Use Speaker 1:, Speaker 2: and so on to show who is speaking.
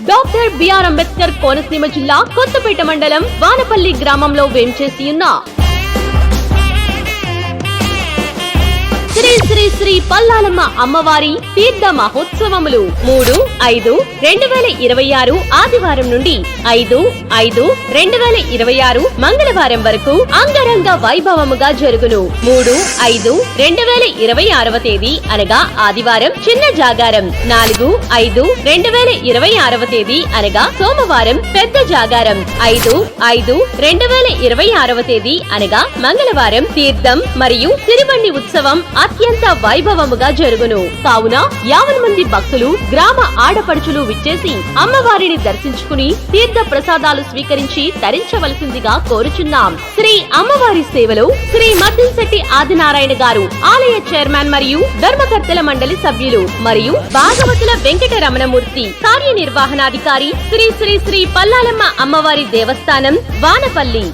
Speaker 1: Doctor BR Ambedkar Konaseema జిల్లా కొత్తపేట మండలం వానపల్లి గ్రామంలో వేంచేసి ఉన్న శ్రీ శ్రీ శ్రీ పల్లాలమ్మ అమ్మవారి తీర్థ మహోత్సవములు 3/5/2026 ఆదివారం నుండి 5/5/2026 మంగళవారం వరకు అంగరంగ వైభవముగా జరుగును. 3/5/2026 తేదీ అనగా ఆదివారం చిన్న జాగారం, 4/5/2026 తేదీ అనగా సోమవారం పెద్ద జాగారం, 5/5/2026 తేదీ అనగా మంగళవారం తీర్థం మరియు తిరుబండి ఉత్సవం అత్యంత వైభవముగా జరుగును. కావున 50 మంది భక్తులు గ్రామ ఆడపడుచులు విచ్చేసి అమ్మవారిని దర్శించుకుని తీర్థ ప్రసాదాలు స్వీకరించి తరించవలసిందిగా కోరుచున్నాం. శ్రీ అమ్మవారి సేవలో శ్రీ మద్దంశెట్టి ఆదినారాయణ గారు ఆలయ చైర్మన్ మరియు ధర్మకర్తల మండలి సభ్యులు మరియు భాగవతుల వెంకటరమణమూర్తి కార్యనిర్వహణాధికారి శ్రీ శ్రీ శ్రీ పల్లాలమ్మ అమ్మవారి దేవస్థానం వానపల్లి.